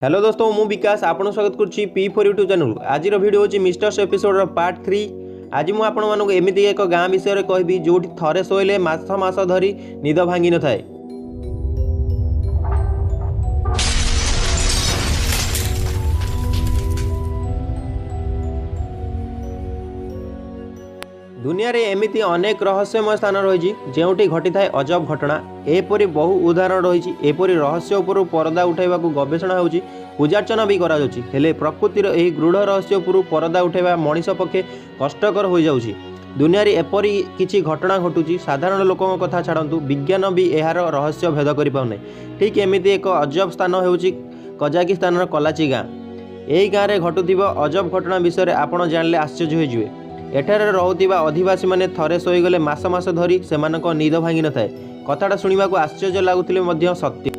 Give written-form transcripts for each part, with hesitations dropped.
Hello दोस्तों मु विकास आपन स्वागत करुच्ची P4 यूट्यूब चैनल। आज वीडियो हूँ मिस्टर्स एपिसोड पार्ट 3। आज मुझे आपण मानक एमती एक गाँ विषय में कहबी जो थरे शोले मास मास धरी निद भांगी न थाए। दुनिया रे एमिति अनेक रहस्यमय स्थान रही जोटी घटी थाए अजब घटना। एपरी बहु उदाहरण रही। एपरी रहस्य उपरू परदा उठाइबा गवेषणा होउची, पूजार्चना भी करा जाउची। हेले प्रकृतिर एही गूढ़ रहस्य उपरू परदा उठाइबा मनीष पक्षे कष्टकर हो जाउची। दुनिया रे एपरी किछि घटना घटुची, साधारण लोकଙ୍କ कथा छाड़ंतु विज्ञान भी एहार रहस्य भेद करि पाउनै। ठीक एमिति एक अजब स्थान होउची कजाकिस्तान कलाची गाँ। एही गाँ रे घटुथिबा अजब घटना विषय आपण जानले आश्चर्य हो जिवे। एठारे रहुथिबा अधिवासी माने थरे सोईगले मास मास धरी सेमानक निद भांगी न थाए। कथाटा शुणिबाकू आश्चर्य लागुथिले मध्य सत्य।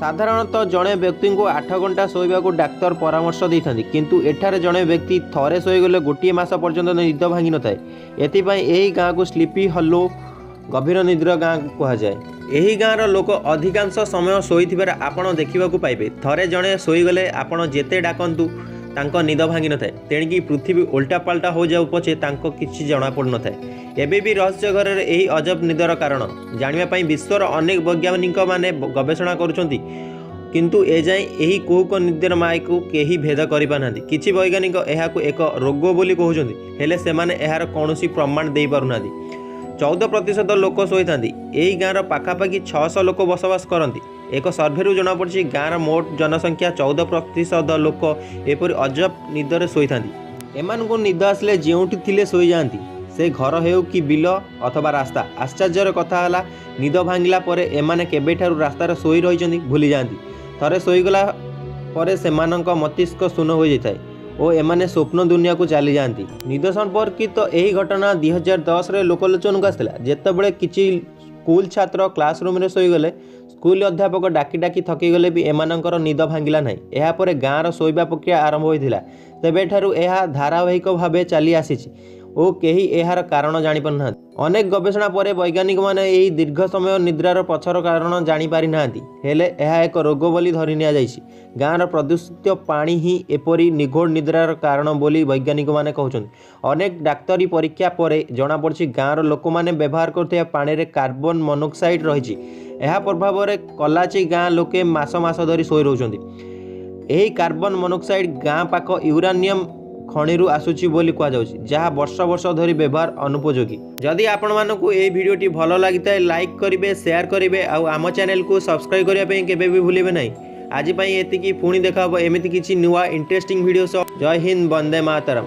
साधारणतः जड़े व्यक्ति को 8 घंटा शोइबाकू डाक्तर परामर्श देइथांती, किंतु एठारे जड़े व्यक्ति थरे शोइगले गोटे मास पर्यंत निद भांगी न थाए। एथिपाई एही गाँ को स्लीपी हलो गभीर निद्रा गाँ कहा जाए। एही गाँर लोक अधिकांश समय शोइथिबार आपण देखिबाकू पाइबे। थरे जड़े शोइगले आपण जेते डाकंतु तांको निद भांगी न थाए। तेणिकी पृथ्वी उल्टा पाल्टा हो जाऊ पछे तांको किछि जଣା पड़ न थाए। एबे भी रहस्य घर रे एही अजब निदर कारण जानिबा पई विश्वर अनेक वैज्ञानिक माने गवेषणा करूछंती, किंतु ए जाय एही कोहुक निदर माय को केही भेद करि पानांती। किछि वैज्ञानिक एहाकू एक रोग बोली कहउछंती, हेले सेमाने एहार कोनोसी प्रमाण देई पारुनांती। 14% लोक शोइथांती। एही गाँर पाखापाखि 600 लोक बसवास करती। एक सर्भे जना पड़ी गाँव मोट जनसंख्या 14% लोक एपरी अजब निदरे शोइथांती। एमानकु निद आसले जोठी थिले शोई जाती, से घर हेउ कि बिल अथवा रास्ता। आश्चर्यर कथा हला निद भांगिला परे एमाने केबेठारु रास्तार शोई रहिचंती भूली जाती। थरे शोईगला परे सेमानक मस्तिष्क शून्य हो जाए और एमाने स्वप्न दुनिया को चली जाती। निद संपर्कित तो यही घटना 2010 रे लोकलोचन को आसला, जेतेबेले किछि स्कूल छात्र क्लासरूम रे शोईगले। स्कूल अध्यापक डाकी डाकी थकीगले भी एमानंकर निद भांगिला नहीं। एहापर गाँर शोइबा प्रक्रिया आरंभ होइथिला। तेबेठारु एहा धारावाहिक भावे चली आसीछि ओ केही एहार कारण जानि पारनाहांती। अनेक गवेषणा परे वैज्ञानिक माने एही दीर्घ समय निद्रार पछर कारण जानि पारि नाहांती। हेले एहा एक रोग बोली धरि निया जाइछि। गाँर प्रदूषित पानी ही एपरी निघोड़ निद्रार कारण बोली वैज्ञानिक माने कहउछन्ति। अनेक डाक्तरी परीक्षा परे जणा पड़छि गाँर लोक माने व्यवहार करथिबा पानी रे कार्बन मोनोक्साइड रहिछि। एहा प्रभाव रे कलाची गाँ लोके मास मास धरी शोई रहउछन्ति। एही कार्बन मोनोक्साइड गाँ पाक यूरानियम खणिरु आसुची बोली कहा जाउची, जहा वर्ष वर्ष धरी व्यवहार अनुपयोगी। जदि आपण मानकु ए वीडियोटी भलो लागिताय लाइक करिवे, शेयर करिवे आ आम चैनल को सब्सक्राइब करिया पई केबे भी भूलिबे नाही। आज पई एतिकी पुणी देखा एमिति किछि नुवा इंटरेस्टिंग वीडियो। जय हिंद, वंदे मातरम।